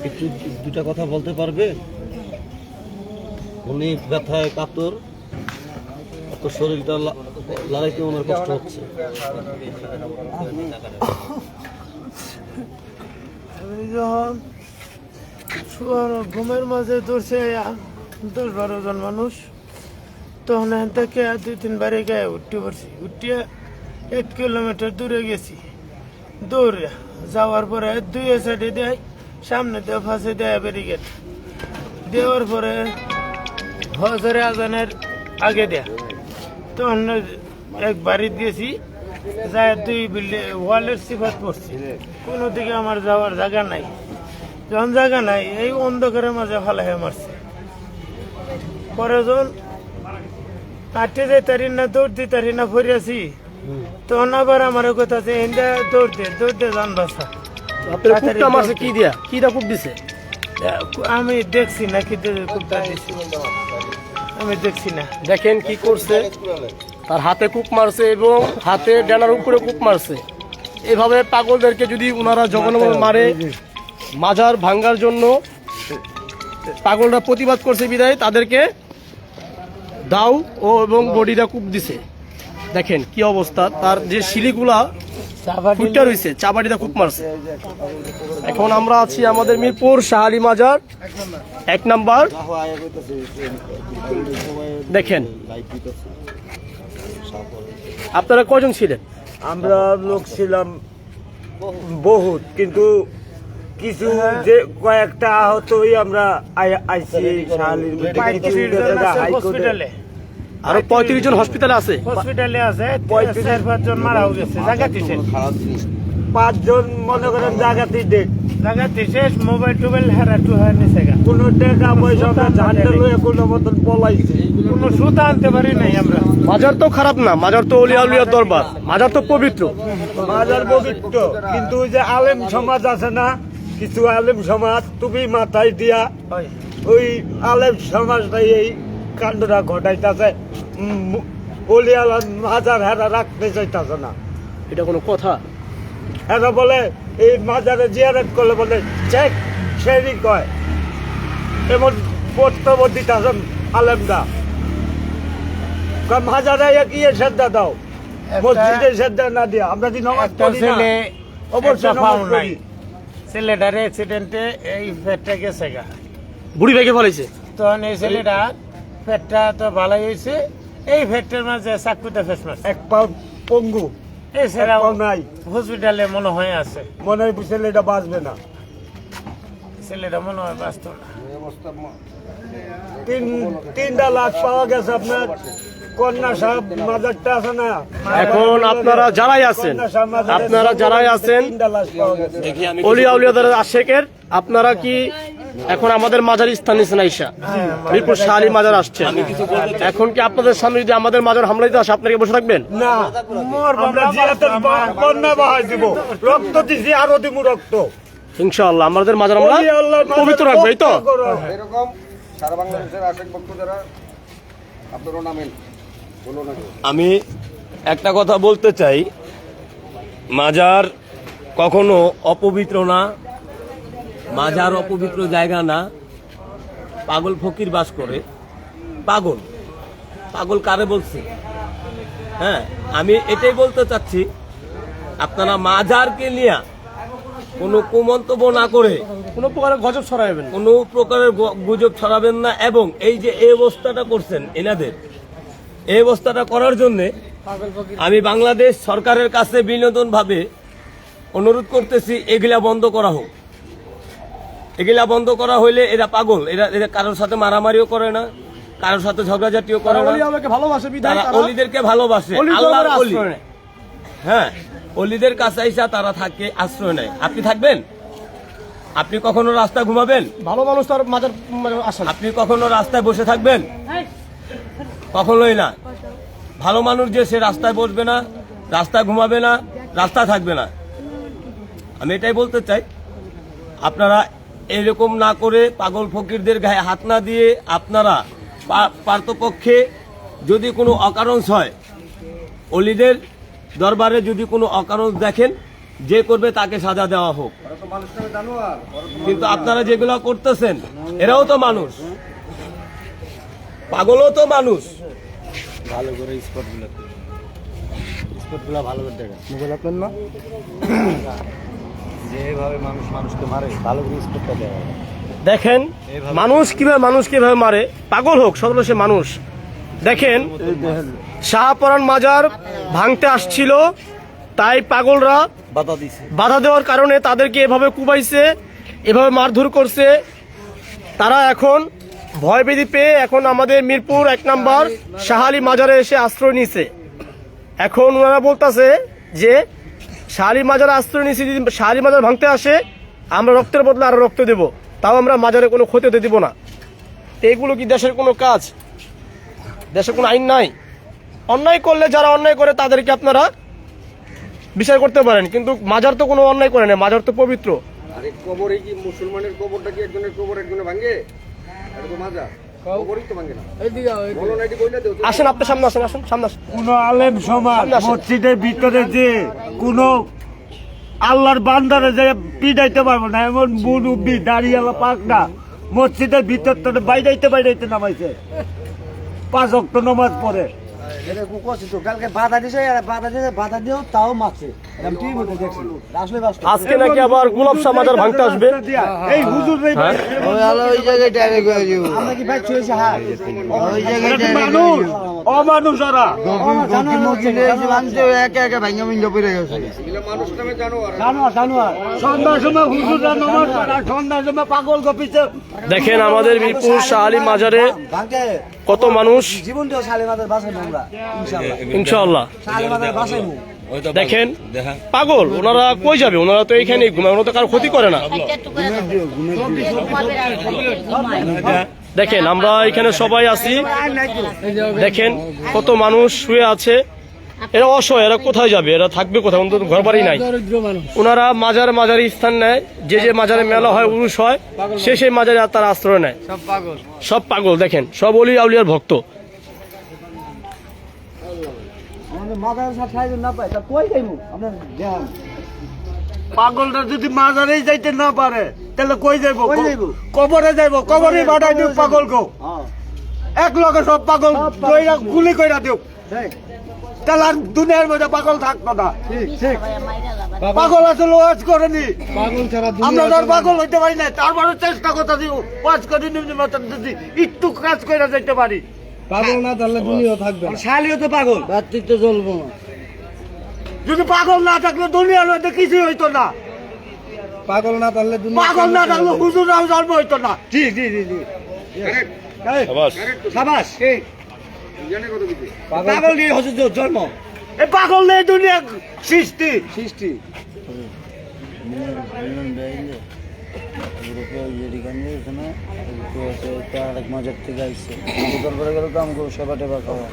একটু দুটা কথা বলতে পারবে? উনি ব্যথায় কাতর, এত শরীরটা লড়াইতে ওনার কষ্ট হচ্ছে। আমি যখন ঘুমের মাঝে ধরছে 10-12 জন মানুষ, তখন এখান থেকে 2-3 বারে গায়ে উঠতে পারছি। উঠিয়ে 1 কিলোমিটার দূরে গেছি দৌড়ে। যাওয়ার পরে 2 সাইডে দেয়, সামনে দিয়ে ফাঁসে দেয় ব্যারিকেড। দেওয়ার পরে হজরে আজানের আগে দেয়া, তখন এক বাড়ি দিয়েছি, যায় 2 বিল্ডিং ওয়ালের সিফাত পড়ছি। কোনো দিকে আমার যাওয়ার জায়গা নাই। যখন জায়গা নাই, এই অন্ধকারের মাঝে ফালাই মারছে। পরে যখন কাটতে যাইতারি না, দৌড় দিতারি না, ফরিয়াছি, তখন আবার আমার কথা আছে ইন্দা দৌড় দে যান বাসা। কি দিয়া খুব দিছে? আমি দেখছি না কি কুপটা দিছি, আমি দেখছি না। দেখেন কি করছে, তার হাতে কূপ মারছে এবং হাতে ডানার উপরে কূপ মারছে। এভাবে পাগলদেরকে যদি ওনারা যখন মারে, মাজার ভাঙ্গার জন্য পাগলরা প্রতিবাদ করছে বিদায় তাদেরকে দাও ও এবং বডিটা কূপ দিছে। দেখেন কি অবস্থা, তার যে শিলিগুলা ফুটটা রয়েছে, চাবাটিটা কূপ মারছে। এখন আমরা আছি আমাদের মিরপুর শাহালি মাজার 1 নাম্বার। দেখেন আপনারা কজন ছিলেন? আমরা লোক ছিলাম বহুত, কিন্তু কিছু যে কয়েকটা আহতই আমরা আইছি শাহালির হসপিটালে। আরো 35 জন হসপিটালে আছে। হসপিটালে আছে 4-5 জন মারা গেছে। জায়গাতে 5 জন মনে করেন জায়গাতেই ডেট। জায়গাতে শেষ। মোবাইল টোবাইল হারাটু হয় নিছে, কোনো টাকা পয়সা ঝান্ডা লয়ে কোনো মতন পলাইছে। কোনো সুতা আনতে পারি নাই আমরা। মাজার তো খারাপ না, মাজার তো অলিয়া উলিয়ার দরবার, মাজার তো পবিত্র। মাজার পবিত্র, কিন্তু ওই যে আলেম সমাজ আছে না, কিছু আলেম সমাজ তুমি মাথায় দিয়া ওই আলেম সমাজটাই এই কাণ্ডটা ঘটাইতেছে। অলিয়ালা মাজার হেরা রাখতে চাইতেছে না। এটা কোনো কথা? হেরা বলে এই মাজারে জিয়ারত করলে বলে চেক সেরি কয়, এমন বক্তব্য দিতেছেন আলেমরা। মাজারে কি শ্রদ্ধা দাও, মসজিদে শ্রদ্ধা না দিয়া আমরা কি নমাজ পড়ি না? অবশ্যই নমাজ পড়ি। ছেলেটার অ্যাক্সিডেন্টে এই পেটটা গেছে গা, বুড়ি ভেঙে ফেলেছে। তখন এই ছেলেটা পেটটা তো ভালোই হয়েছে, এই পেটটার মাঝে চাকুতে ফেস মারছে। এক পা পঙ্গু, এই ছেলে এক পাও নাই, হসপিটালে মনে হয় আছে। মনে হয় ছেলেটা বাঁচবে না। ছেলেটা মনে হয় বাঁচত না। 3 লাখ পাওয়া গেছে আপনার কন্যা সাহেব মাজারটা আছে না। এখন আপনারা যারাই আছেন, আপনারা যারাই আছেন 3 লাখ পাওয়া গেছে। অলিয়া উলিয়াদের আশেকের, আপনারা কি এখন আমাদের মাজার স্থান নিচ্ছেন আইসা মিরপুর শাহালি মাজার আসছেন, এখন কি আপনাদের সামনে যদি আমাদের মাজার হামলা দিতে আসে আপনারা কি বসে থাকবেন? না, আমরা জিয়ারতের কন্যা বাহাই দিব, রক্ত দিছি আরো দিব রক্ত। ইনশাআল্লাহ আমাদের মাজার আমরা পবিত্র রাখবো, এই তো। এরকম সারা বাংলাদেশের আশেক পক্ষ যারা আপনারও নামেন বলো না। আমি একটা কথা বলতে চাই, মাজার কখনো অপবিত্র না, মাজার অপবিত্র জায়গা না। পাগল ফকির বাস করে। পাগল পাগল কারে বলছে? হ্যাঁ, আমি এটাই বলতে চাচ্ছি, আপনারা মাজারকে নিয়ে কোনো কুমন্তব্য না করে কোনো প্রকারের গজব ছড়াবেন, কোনো প্রকারের গুজব ছড়াবেন না। এবং এই যে এই অবস্থাটা করছেন এনাদের, এই অবস্থাটা করার জন্য আমি বাংলাদেশ সরকারের কাছে বিনোদনভাবে অনুরোধ করতেছি, এগুলা বন্ধ করা হোক। এগুলা বন্ধ করা হইলে এরা পাগল, এরা কারোর সাথে মারামারিও করে না, কারোর সাথে ঝগড়াঝাটিও করে না। তারা অলিদেরকে ভালোবাসে, আল্লাহর অলি। হ্যাঁ, অলিদের কাছে আইসা তারা থাকে, আশ্রয় নেয়। আপনি থাকবেন? আপনি কখনো রাস্তায় ঘুমাবেন? ভালো মানুষ তার মাজার আসেন। আপনি কখনো রাস্তায় বসে থাকবেন? কখনোই না। ভালো মানুষ যে সে রাস্তায় বসবে না, রাস্তায় ঘুমাবে না, রাস্তায় থাকবে না। আমি এটাই বলতে চাই, আপনারা এরকম না করে পাগল ফকিরদের গায়ে হাত না দিয়ে, আপনারা পার্থপক্ষে যদি কোনো অকারণ হয়, অলিদের দরবারে যদি কোনো অকারণ দেখেন, যে করবে তাকে সাজা দেওয়া হোক। ওরা তো মানুষ নামে জানোয়ার, ওরা তো কিন্তু আপনারা যেগুলো করতেছেন এরাও তো মানুষ, পাগলও তো মানুষ। ভালো করে স্পটগুলো ভালো করে দেখেন, মোবাইল আপনার না যেভাবে মানুষ মানুষকে মারে ভালো করে স্পটটা দেওয়া। দেখেন মানুষ কিভাবে মারে, পাগল হোক সদল সে মানুষ। দেখেন শাহপরান মাজার ভাঙতে আসছিল, তাই পাগলরা বাধা দিছে। বাধা দেওয়ার কারণে তাদেরকে এভাবে কুবাইছে, এভাবে মারধর করছে। তারা এখন ভয়ভীতি পেয়ে এখন আমাদের মিরপুর 1 নম্বর শাহ আলী মাজারে এসে আশ্রয় নিছে। এখন ওনারা বলতেছে যে শাহ আলী মাজারে আশ্রয় নিছি, যদি শাহ আলী মাজার ভাঙতে আসে আমরা রক্তের বদলে আরো রক্ত দেব, তাও আমরা মাজারে কোনো ক্ষতি হতে দিব না। তো এগুলো কি দেশের কোনো কাজ? দেশে কোনো আইন নাই? অন্যায় করলে যারা অন্যায় করে তাদেরকে আপনারা বিচার করতে পারেন, কিন্তু মাজার তো কোনো অন্যায় করে না, মাজার তো পবিত্র। আরে কবরে কি মুসলমানের কবরটা কি একজনের কবর একজনে ভাঙে? এটা তো মাজার, কবরই তো ভাঙে না। বলো না, এটি কইলা দেও। আসেন আপনি সামনে আসেন, আসেন সামনে আসেন। কোন আলেম সমাজ সামনে আসেন। মসজিদের ভিতরে যে কোন আল্লাহর বান্দারে যে পিটাইতে পারবো না, এমন মুরব্বি দাঁড়িয়ালা পাকনা মসজিদের ভিতর থেকে বাইরাইতে নামাইছে 5 ওয়াক্ত নামাজ পড়ে। এটা কুকুর তো কালকে বাধা দিছে, বাধা দিও তাও মারছে। আমি টিভি মধ্যে দেখছি, আসলে বাস্তব। আজকে নাকি আবার গোলাপ শাহ মাজার ভাঙতে আসবে। এই হুজুর ওই জায়গায় আমরা কি ভাই চলেছে? হ্যাঁ, ওই জায়গায় মানুষ অমানুষ ওরা। একে একে ভাঙা মিঙ্গা পড়ে গেছে। এগুলা মানুষ নামে জানোয়ার। সন্ধ্যার সময় হুজুররা নামাজ পড়ে, সন্ধ্যার সময় পাগল গপিছে। দেখেন আমাদের মিরপুর শাহ আলী মাজারে ভাঙতে কত মানুষ, জীবন দিও শালিমাদের বাসায় আমরা ইনশাআল্লাহ। শালিমাদের বাসায় দেখেন পাগল, ওনারা কই যাবে? ওনারা তো এইখানেই ঘুমায়, ওনারা তো কারো ক্ষতি করে না। দেখেন আমরা এখানে সবাই আছি, দেখেন কত মানুষ শুয়ে আছে। এরা অসহায়, এরা কোথায় যাবে? এরা থাকবে কোথায়? অন্তত ঘর বাড়ি নাই। ওনারা মাজারে স্থান নেয়, যে মাজারে মেলা হয়, উরুস হয়, সেই মাজারে আর তারা আশ্রয় নেয়। সব পাগল, দেখেন সব অলি আউলিয়ার ভক্ত। পাগলটা যদি মাজারেই যাইতে না পারে তাহলে কই যাইব? কবরে যাইব, কবরে বাড়াই দিও পাগল গো। এক লগে সব পাগল কইরা গুলি কইরা দিও, তাহলে আর দুনিয়ার মধ্যে পাগল থাকতো না। পাগল আসলে ওয়াজ করেনি, আমরা তো আর পাগল হইতে পারি না। তারপরে চেষ্টা করতে দিও ওয়াজ করি নিম্ন মাত্রা যদি একটু কাজ কইরা যাইতে পারি। পাগল না তাহলে দুনিয়া থাকবে না, শালিও তো পাগল, ব্যক্তিত্ব চলবো না। যদি পাগল না থাকলে দুনিয়ার মধ্যে কিছুই হইতো না। পাগল না তাহলে পাগল না থাকলে হুজুরাও জন্ম হইতো না। জি সাবাস। জানে কত কিছু। পাগল নিয়ে হুজুর জন্ম, এই পাগল নেই দুনিয়া সৃষ্টি। মাজার থেকে আসছে, দরবারে গেলে তো আমাকে সেবা টেবা খাওয়া